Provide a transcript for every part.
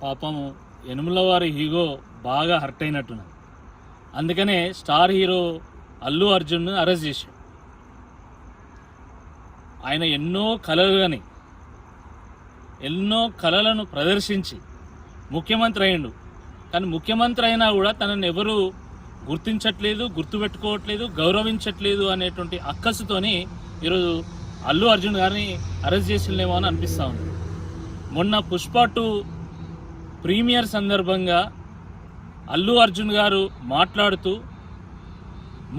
పాపము యనుమల వారి హీరో బాగా హర్ట్ అయినట్టున్నది. అందుకనే స్టార్ హీరో అల్లు అర్జున్ను అరెస్ట్ చేశాడు. ఆయన ఎన్నో కళలను ప్రదర్శించి ముఖ్యమంత్రి అయ్యిండు. కానీ ముఖ్యమంత్రి అయినా కూడా తనని ఎవరు గుర్తించట్లేదు, గుర్తుపెట్టుకోవట్లేదు, గౌరవించట్లేదు అనేటువంటి అక్కసుతోని ఈరోజు అల్లు అర్జున్ గారిని అరెస్ట్ చేసిందేమో అని అనిపిస్తూ ఉంది. మొన్న పుష్ప 2 ప్రీమియర్ సందర్భంగా అల్లు అర్జున్ గారు మాట్లాడుతూ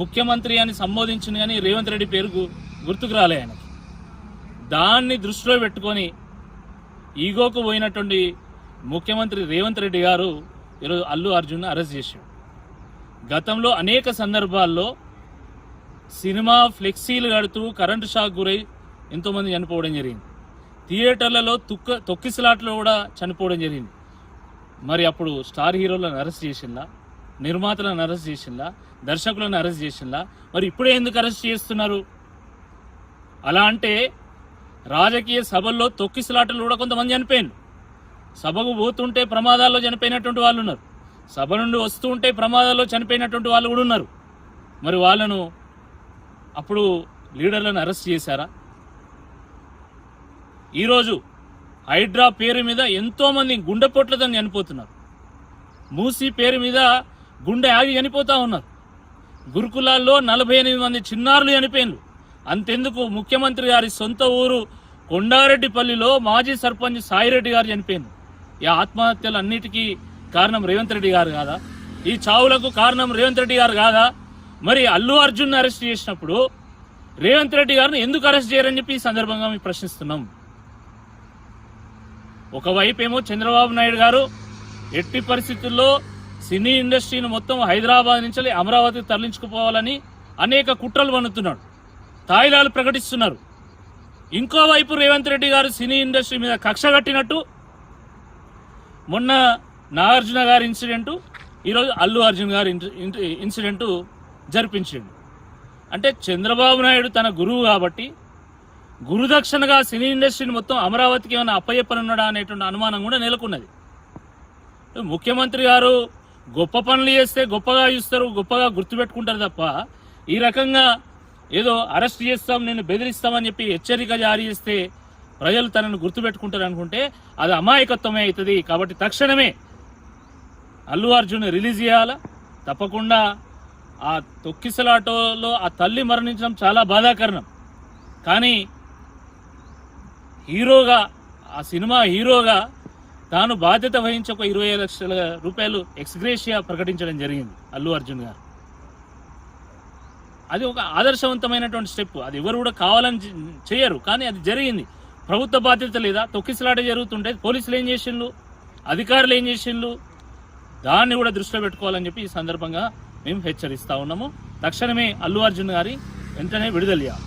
ముఖ్యమంత్రి అని సంబోధించింది, కానీ రేవంత్ రెడ్డి పేరు గుర్తుకు రాలే ఆయనకి. దాన్ని దృష్టిలో పెట్టుకొని ఈగోకు పోయినటువంటి ముఖ్యమంత్రి రేవంత్ రెడ్డి గారు ఈరోజు అల్లు అర్జున్ అరెస్ట్ చేశాడు. గతంలో అనేక సందర్భాల్లో సినిమా ఫ్లెక్సీలు కడుతూ కరెంటు షాక్ గురై ఎంతోమంది చనిపోవడం జరిగింది. థియేటర్లలో తొక్కిసలాట్లో కూడా చనిపోవడం జరిగింది. మరి అప్పుడు స్టార్ హీరోలను అరెస్ట్ చేసిందా, నిర్మాతలను అరెస్ట్ చేసిందా, దర్శకులను అరెస్ట్ చేసిందా? మరి ఇప్పుడే ఎందుకు అరెస్ట్ చేస్తున్నారు? అలా అంటే రాజకీయ సభల్లో తొక్కిసలాటలు కూడా కొంతమంది చనిపోయారు. సభకు పోతుంటే ప్రమాదాల్లో చనిపోయినటువంటి వాళ్ళు ఉన్నారు, సభ నుండి వస్తూ ఉంటే ప్రమాదాల్లో చనిపోయినటువంటి వాళ్ళు కూడా ఉన్నారు. మరి వాళ్ళను అప్పుడు లీడర్లను అరెస్ట్ చేశారా? ఈరోజు హైడ్రా పేరు మీద ఎంతోమంది గుండెపోట్లతో చనిపోతున్నారు. మూసీ పేరు మీద గుండె ఆగి చనిపోతూ ఉన్నారు. గురుకులాల్లో 48 మంది చిన్నారులు చనిపోయినారు. అంతెందుకు ముఖ్యమంత్రి గారి సొంత ఊరు కొండారెడ్డిపల్లిలో మాజీ సర్పంచ్ సాయిరెడ్డి గారు చనిపోయింది. ఈ ఆత్మహత్యలు అన్నిటికీ కారణం రేవంత్ రెడ్డి గారు కాదా? ఈ చావులకు కారణం రేవంత్ రెడ్డి గారు కాదా? మరి అల్లు అర్జున్ అరెస్ట్ చేసినప్పుడు రేవంత్ రెడ్డి గారిని ఎందుకు అరెస్ట్ చేయరని చెప్పి ఈ సందర్భంగా మేము ప్రశ్నిస్తున్నాం. ఒకవైపు ఏమో చంద్రబాబు నాయుడు గారు ఎట్టి పరిస్థితుల్లో సినీ ఇండస్ట్రీని మొత్తం హైదరాబాద్ నుంచి అమరావతికి తరలించుకుపోవాలని అనేక కుట్రలు పన్నుతున్నాడు, తాయిలాలు ప్రకటిస్తున్నారు. ఇంకోవైపు రేవంత్ రెడ్డి గారు సినీ ఇండస్ట్రీ మీద కక్ష కట్టినట్టు మొన్న నాగార్జున గారి ఇన్సిడెంటు, ఈరోజు అల్లు అర్జున్ గారి ఇన్సిడెంటు జరిపించిండు. అంటే చంద్రబాబు నాయుడు తన గురువు కాబట్టి గురుదక్షిణగా సినీ ఇండస్ట్రీని మొత్తం అమరావతికి ఏమైనా అప్పయ్యప్పనున్నాడా అనేటువంటి అనుమానం కూడా నెలకొన్నది. ముఖ్యమంత్రి గారు గొప్ప పనులు చేస్తే గొప్పగా చూస్తారు, గొప్పగా గుర్తుపెట్టుకుంటారు తప్ప ఈ రకంగా ఏదో అరెస్ట్ చేస్తాం, నేను బెదిరిస్తామని చెప్పి హెచ్చరిక జారీ చేస్తే ప్రజలు తనను గుర్తుపెట్టుకుంటారు అనుకుంటే అది అమాయకత్వమే అవుతుంది. కాబట్టి తక్షణమే అల్లు అర్జున్ రిలీజ్ చేయాలా. తప్పకుండా ఆ తొక్కిసలాటలో ఆ తల్లి మరణించడం చాలా బాధాకరణం. కానీ హీరోగా, ఆ సినిమా హీరోగా తాను బాధ్యత వహించి ఒక 25 లక్షల రూపాయలు ఎక్స్గ్రేషియా ప్రకటించడం జరిగింది అల్లు అర్జున్ గారు. అది ఒక ఆదర్శవంతమైనటువంటి స్టెప్. అది ఎవరు కూడా కావాలని చేయరు, కానీ అది జరిగింది. ప్రభుత్వ బాధ్యత లేదా? తొక్కిసలాట జరుగుతుంటే పోలీసులు ఏం చేసిండ్రు, అధికారులు ఏం చేసిండ్రు? దాన్ని కూడా దృష్టిలో పెట్టుకోవాలని చెప్పి ఈ సందర్భంగా మేము హెచ్చరిస్తా ఉన్నాము. తక్షణమే అల్లు అర్జున్ గారి వెంటనే విడుదల చేయాలి.